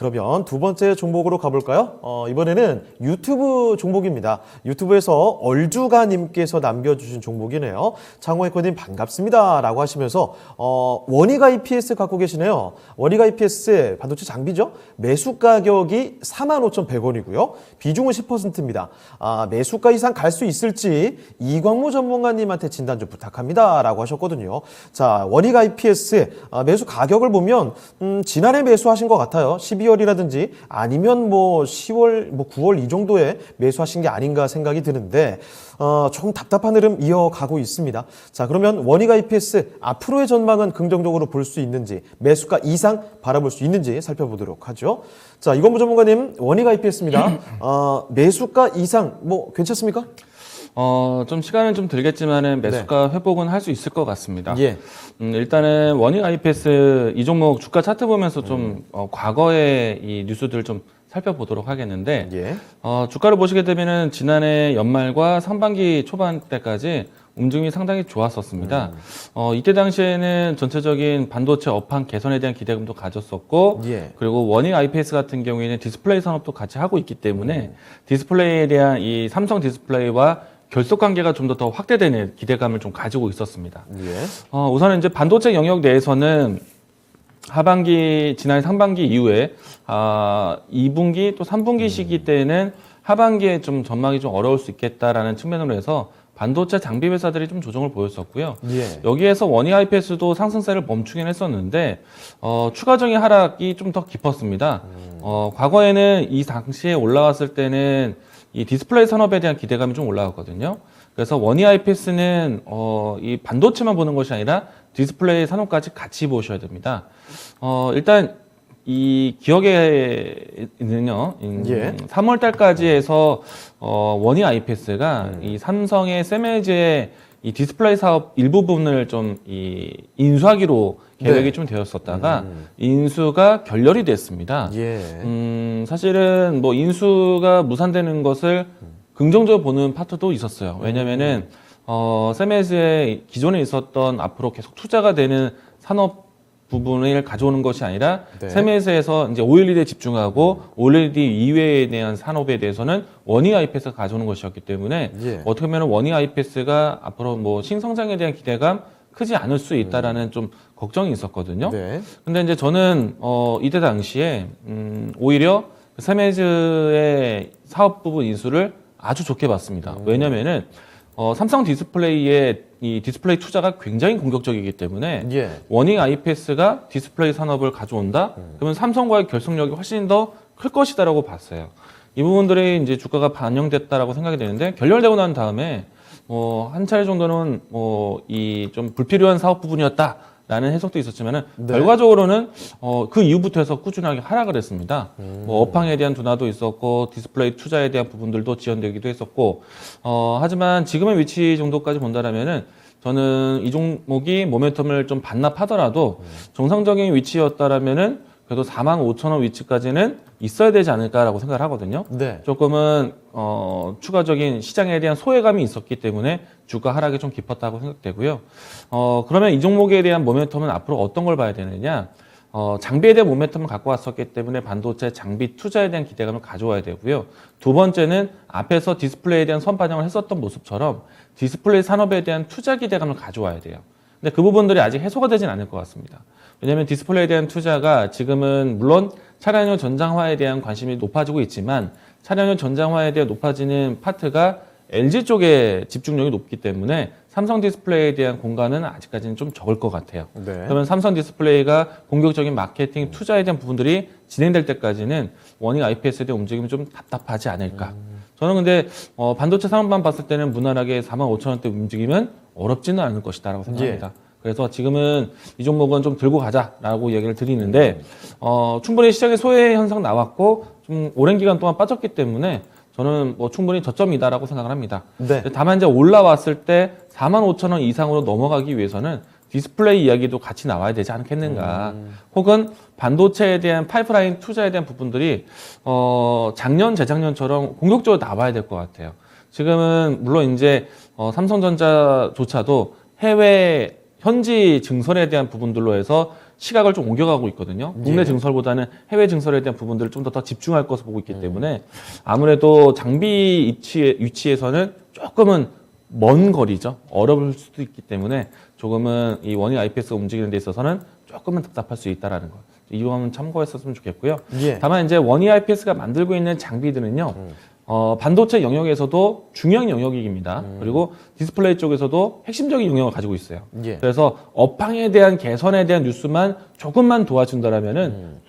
그러면 두 번째 종목으로 가볼까요? 이번에는 유튜브 종목입니다. 유튜브에서 얼주가님께서 남겨주신 종목이네요. 장호에코님 반갑습니다 라고 하시면서 원익 IPS 갖고 계시네요. 원익 IPS 반도체 장비죠. 매수 가격이 45,100원이고요. 비중은 10%입니다. 매수가 이상 갈 수 있을지 이광무 전문가님한테 진단 좀 부탁합니다 라고 하셨거든요. 자, 원익 IPS 매수 가격을 보면 지난해 매수하신 것 같아요. 12월이라든지 아니면 뭐 10월, 뭐 9월 이 정도에 매수하신 게 아닌가 생각이 드는데 조금 답답한 흐름 이어가고 있습니다. 자, 그러면 원익 IPS 앞으로의 전망은 긍정적으로 볼 수 있는지, 매수가 이상 바라볼 수 있는지 살펴보도록 하죠. 자, 이광무 전문가님, 원익 IPS입니다. 매수가 이상 뭐 괜찮습니까? 좀 시간은 좀 들겠지만은 매수가 회복은 할 수 있을 것 같습니다. 예. 일단은 원익 IPS 이 종목 주가 차트 보면서 좀 과거의 이 뉴스들 좀 살펴보도록 하겠는데, 예. 주가를 보시게 되면은 지난해 연말과 상반기 초반 때까지 움직임이 상당히 좋았었습니다. 이때 당시에는 전체적인 반도체 업황 개선에 대한 기대감도 가졌었고, 예. 그리고 원익 IPS 같은 경우에는 디스플레이 산업도 같이 하고 있기 때문에 디스플레이에 대한 이 삼성 디스플레이와 결속 관계가 좀 더 확대되는 기대감을 좀 가지고 있었습니다. 예. 우선은 이제 반도체 영역 내에서는 하반기, 지난해 상반기 이후에 2분기 또 3분기 시기 때는 하반기에 좀 전망이 좀 어려울 수 있겠다라는 측면으로 해서 반도체 장비 회사들이 좀 조정을 보였었고요. 예. 여기에서 원익 IPS도 상승세를 멈추긴 했었는데 추가적인 하락이 좀 더 깊었습니다. 과거에는 이 당시에 올라왔을 때는 이 디스플레이 산업에 대한 기대감이 좀 올라왔거든요. 그래서 원익 IPS는 이 반도체만 보는 것이 아니라 디스플레이 산업까지 같이 보셔야 됩니다. 일단 이 기억에는요, 예. 3월 달까지 해서 원익 IPS가 이 삼성의 세메즈의 이 디스플레이 사업 일부분을 좀 이 인수하기로 계획이 네. 좀 되었었다가 인수가 결렬이 됐습니다. 예. 사실은 뭐 인수가 무산되는 것을 긍정적으로 보는 파트도 있었어요. 왜냐면은 세메즈의 기존에 있었던 앞으로 계속 투자가 되는 산업 부분을 가져오는 것이 아니라 네. 세메스에서 이제 OLED에 집중하고 OLED 이외에 대한 산업에 대해서는 원익 IPS가 가져오는 것이었기 때문에 예. 어떻게 보면 원익 IPS가 앞으로 뭐 신성장에 대한 기대감 크지 않을 수 있다라는 좀 걱정이 있었거든요. 네. 근데 이제 저는 이때 당시에 오히려 세메즈의 사업 부분 인수를 아주 좋게 봤습니다. 왜냐면은 삼성 디스플레이의 이 디스플레이 투자가 굉장히 공격적이기 때문에 예. 원익 IPS가 디스플레이 산업을 가져온다? 그러면 삼성과의 결속력이 훨씬 더 클 것이다라고 봤어요. 이 부분들이 이제 주가가 반영됐다라고 생각이 되는데 결렬되고 난 다음에 한 차례 정도는 이 좀 불필요한 사업 부분이었다라는 해석도 있었지만은 네. 결과적으로는 그 이후부터 해서 꾸준하게 하락을 했습니다. 뭐 업황에 대한 둔화도 있었고 디스플레이 투자에 대한 부분들도 지연되기도 했었고 하지만 지금의 위치 정도까지 본다라면은 저는 이 종목이 모멘텀을 좀 반납하더라도 정상적인 위치였다라면은 그래도 45,000원 위치까지는 있어야 되지 않을까라고 생각을 하거든요. 네. 조금은 추가적인 시장에 대한 소외감이 있었기 때문에 주가 하락이 좀 깊었다고 생각되고요. 그러면 이 종목에 대한 모멘텀은 앞으로 어떤 걸 봐야 되느냐? 장비에 대한 모멘텀을 갖고 왔었기 때문에 반도체 장비 투자에 대한 기대감을 가져와야 되고요. 두 번째는 앞에서 디스플레이에 대한 선반영을 했었던 모습처럼 디스플레이 산업에 대한 투자 기대감을 가져와야 돼요. 근데 그 부분들이 아직 해소가 되진 않을 것 같습니다. 왜냐하면 디스플레이에 대한 투자가 지금은 물론 차량용 전장화에 대한 관심이 높아지고 있지만 차량용 전장화에 대한 높아지는 파트가 LG 쪽에 집중력이 높기 때문에 삼성 디스플레이에 대한 공간은 아직까지는 좀 적을 것 같아요. 네. 그러면 삼성 디스플레이가 공격적인 마케팅 투자에 대한 부분들이 진행될 때까지는 원익 IPS에 대한 움직임이 좀 답답하지 않을까. 저는 근데 반도체 산업만 봤을 때는 무난하게 45,000원대 움직이면 어렵지는 않을 것이다라고 생각합니다. 그래서 지금은 이 종목은 좀 들고 가자라고 얘기를 드리는데 충분히 시장에 소외 현상 나왔고 좀 오랜 기간 동안 빠졌기 때문에 저는 뭐 충분히 저점이다라고 생각을 합니다. 네. 다만 이제 올라왔을 때 45,000원 이상으로 넘어가기 위해서는 디스플레이 이야기도 같이 나와야 되지 않겠는가. 혹은 반도체에 대한 파이프라인 투자에 대한 부분들이 작년, 재작년처럼 공격적으로 나와야 될 것 같아요. 지금은 물론 이제 삼성전자조차도 해외 현지 증설에 대한 부분들로 해서 시각을 좀 옮겨가고 있거든요. 국내 예. 증설보다는 해외 증설에 대한 부분들을 좀 더 집중할 것을 보고 있기 때문에 아무래도 장비 위치에서는 조금은 먼 거리죠. 어려울 수도 있기 때문에 조금은 이 원익 IPS가 움직이는 데 있어서는 조금은 답답할 수 있다라는 것. 이 부분 참고했었으면 좋겠고요. 예. 다만 이제 원익 IPS가 만들고 있는 장비들은요. 반도체 영역에서도 중요한 영역입니다. 그리고 디스플레이 쪽에서도 핵심적인 영역을 가지고 있어요. 예. 그래서 업황에 대한 개선에 대한 뉴스만 조금만 도와준다라면은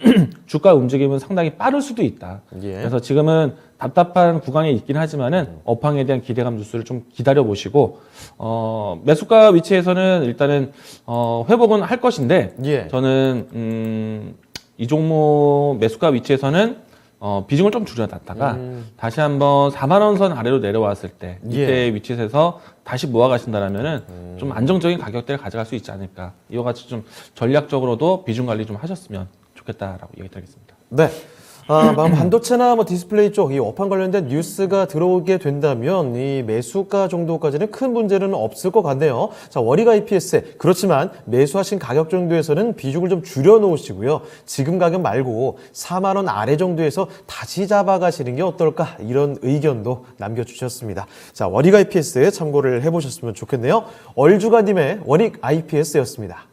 주가 움직임은 상당히 빠를 수도 있다. 예. 그래서 지금은 답답한 구간이 있긴 하지만은 업황에 대한 기대감 뉴스를 좀 기다려 보시고 매수가 위치에서는 일단은 회복은 할 것인데 예. 저는 이 종목 매수가 위치에서는 비중을 좀 줄여놨다가 다시 한번 4만 원 선 아래로 내려왔을 때 이때 예. 위치에서 다시 모아가신다라면은 좀 안정적인 가격대를 가져갈 수 있지 않을까. 이와 같이 좀 전략적으로도 비중 관리 좀 하셨으면 좋겠다라고 얘기드리겠습니다. 네. 반도체나 뭐 디스플레이 쪽 이 업황 관련된 뉴스가 들어오게 된다면 이 매수가 정도까지는 큰 문제는 없을 것 같네요. 자, 원익 IPS 그렇지만 매수하신 가격 정도에서는 비중을 좀 줄여 놓으시고요. 지금 가격 말고 4만 원 아래 정도에서 다시 잡아가시는 게 어떨까 이런 의견도 남겨주셨습니다. 자, 원익 IPS 참고를 해보셨으면 좋겠네요. 얼주가님의 원익 IPS였습니다.